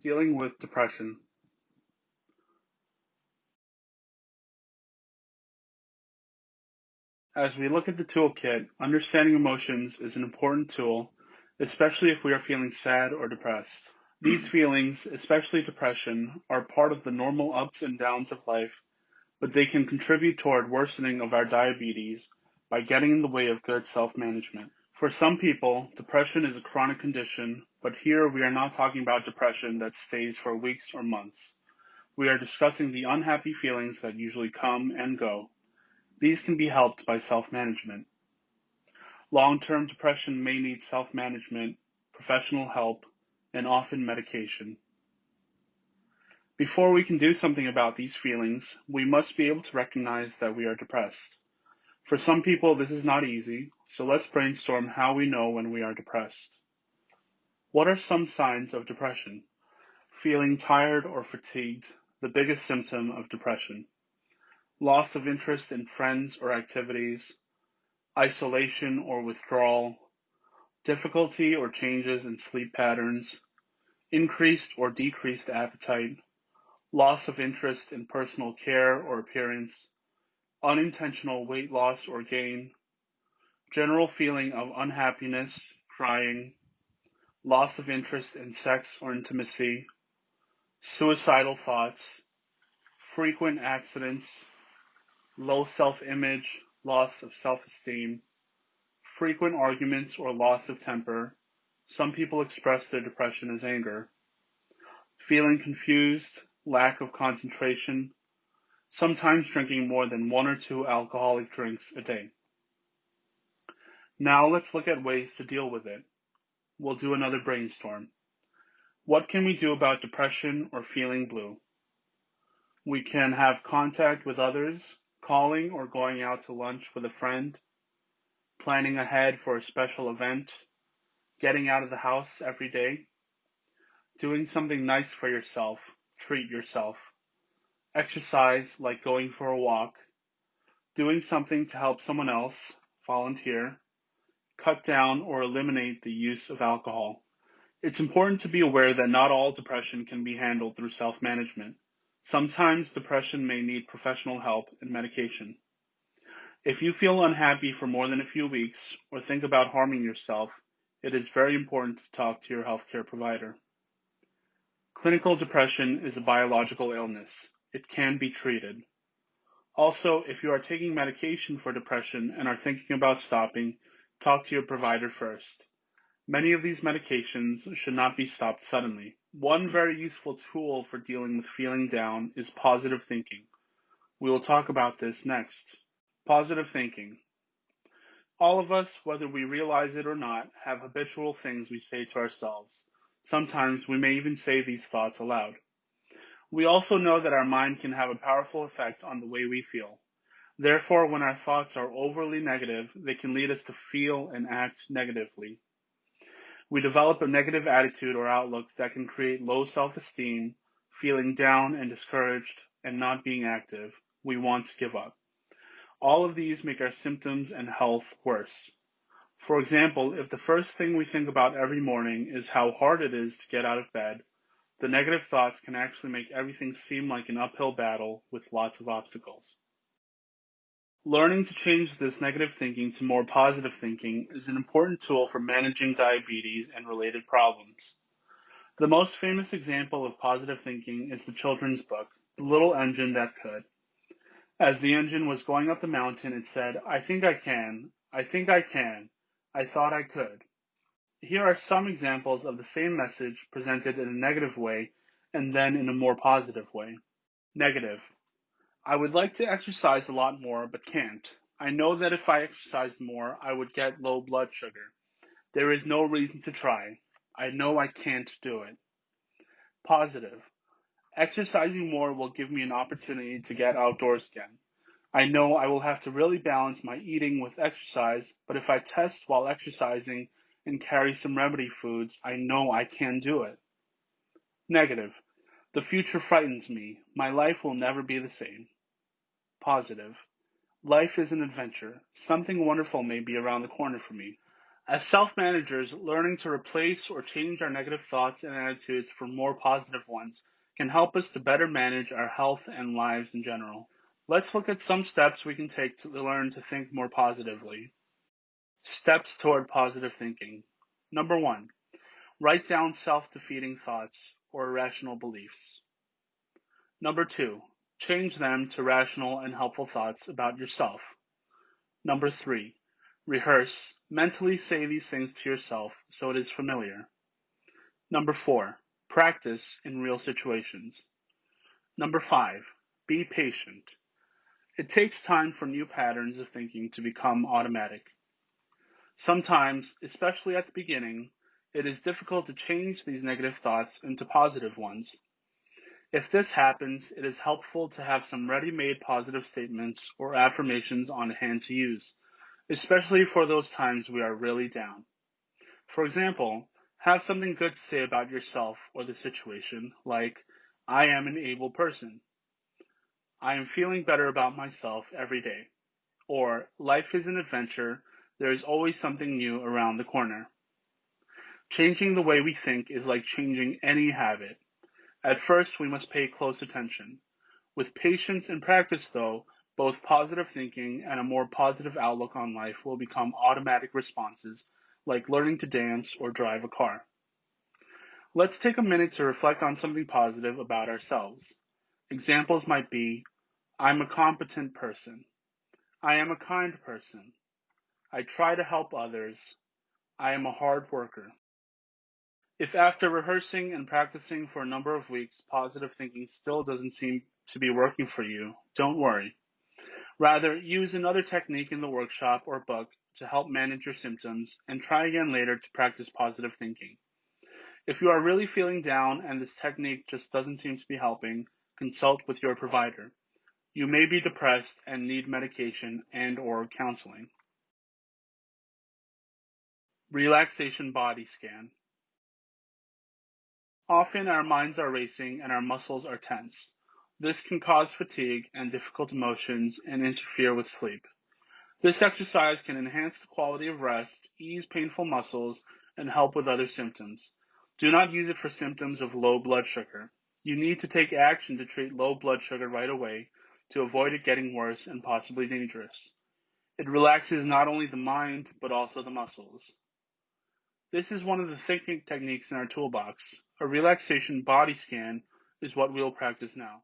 Dealing with depression. As we look at the toolkit, understanding emotions is an important tool, especially if we are feeling sad or depressed. These feelings, especially depression, are part of the normal ups and downs of life, but they can contribute toward worsening of our diabetes by getting in the way of good self-management. For some people, depression is a chronic condition, but here we are not talking about depression that stays for weeks or months. We are discussing the unhappy feelings that usually come and go. These can be helped by self-management. Long-term depression may need self-management, professional help, and often medication. Before we can do something about these feelings, we must be able to recognize that we are depressed. For some people, this is not easy, so let's brainstorm how we know when we are depressed. What are some signs of depression? Feeling tired or fatigued, the biggest symptom of depression. Loss of interest in friends or activities, isolation or withdrawal, difficulty or changes in sleep patterns, increased or decreased appetite, loss of interest in personal care or appearance, unintentional weight loss or gain, general feeling of unhappiness, crying, loss of interest in sex or intimacy, suicidal thoughts, frequent accidents, low self-image, loss of self-esteem, frequent arguments or loss of temper. Some people express their depression as anger. Feeling confused, lack of concentration, sometimes drinking more than 1 or 2 alcoholic drinks a day. Now let's look at ways to deal with it. We'll do another brainstorm. What can we do about depression or feeling blue? We can have contact with others, calling or going out to lunch with a friend, planning ahead for a special event, getting out of the house every day, doing something nice for yourself, treat yourself, exercise like going for a walk, doing something to help someone else, volunteer, cut down or eliminate the use of alcohol. It's important to be aware that not all depression can be handled through self-management. Sometimes depression may need professional help and medication. If you feel unhappy for more than a few weeks or think about harming yourself, it is very important to talk to your healthcare provider. Clinical depression is a biological illness. It can be treated. Also, if you are taking medication for depression and are thinking about stopping, talk to your provider first. Many of these medications should not be stopped suddenly. One very useful tool for dealing with feeling down is positive thinking. We will talk about this next. Positive thinking. All of us, whether we realize it or not, have habitual things we say to ourselves. Sometimes we may even say these thoughts aloud. We also know that our mind can have a powerful effect on the way we feel. Therefore, when our thoughts are overly negative, they can lead us to feel and act negatively. We develop a negative attitude or outlook that can create low self-esteem, feeling down and discouraged, and not being active. We want to give up. All of these make our symptoms and health worse. For example, if the first thing we think about every morning is how hard it is to get out of bed, the negative thoughts can actually make everything seem like an uphill battle with lots of obstacles. Learning to change this negative thinking to more positive thinking is an important tool for managing diabetes and related problems. The most famous example of positive thinking is the children's book, The Little Engine That Could. As the engine was going up the mountain, it said, "I think I can, I think I can, I thought I could." Here are some examples of the same message presented in a negative way and then in a more positive way. Negative. I would like to exercise a lot more, but can't. I know that if I exercised more, I would get low blood sugar. There is no reason to try. I know I can't do it. Positive. Exercising more will give me an opportunity to get outdoors again. I know I will have to really balance my eating with exercise, but if I test while exercising and carry some remedy foods, I know I can do it. Negative. The future frightens me. My life will never be the same. Positive. Life is an adventure. Something wonderful may be around the corner for me. As self-managers, learning to replace or change our negative thoughts and attitudes for more positive ones can help us to better manage our health and lives in general. Let's look at some steps we can take to learn to think more positively. Steps toward positive thinking. Number 1, write down self-defeating thoughts or irrational beliefs. Number 2, change them to rational and helpful thoughts about yourself. Number 3, rehearse, mentally say these things to yourself so it is familiar. Number 4, practice in real situations. Number 5, be patient. It takes time for new patterns of thinking to become automatic. Sometimes, especially at the beginning, it is difficult to change these negative thoughts into positive ones. If this happens, it is helpful to have some ready-made positive statements or affirmations on hand to use, especially for those times we are really down. For example, have something good to say about yourself or the situation, like, I am an able person. I am feeling better about myself every day. Or, life is an adventure, there is always something new around the corner. Changing the way we think is like changing any habit. At first, we must pay close attention. With patience and practice, though, both positive thinking and a more positive outlook on life will become automatic responses, like learning to dance or drive a car. Let's take a minute to reflect on something positive about ourselves. Examples might be, I'm a competent person. I am a kind person. I try to help others. I am a hard worker. If after rehearsing and practicing for a number of weeks, positive thinking still doesn't seem to be working for you, don't worry. Rather, use another technique in the workshop or book to help manage your symptoms and try again later to practice positive thinking. If you are really feeling down and this technique just doesn't seem to be helping, consult with your provider. You may be depressed and need medication and/or counseling. Relaxation body scan. Often our minds are racing and our muscles are tense. This can cause fatigue and difficult emotions and interfere with sleep. This exercise can enhance the quality of rest, ease painful muscles, and help with other symptoms. Do not use it for symptoms of low blood sugar. You need to take action to treat low blood sugar right away to avoid it getting worse and possibly dangerous. It relaxes not only the mind, but also the muscles. This is one of the thinking techniques in our toolbox. A relaxation body scan is what we'll practice now.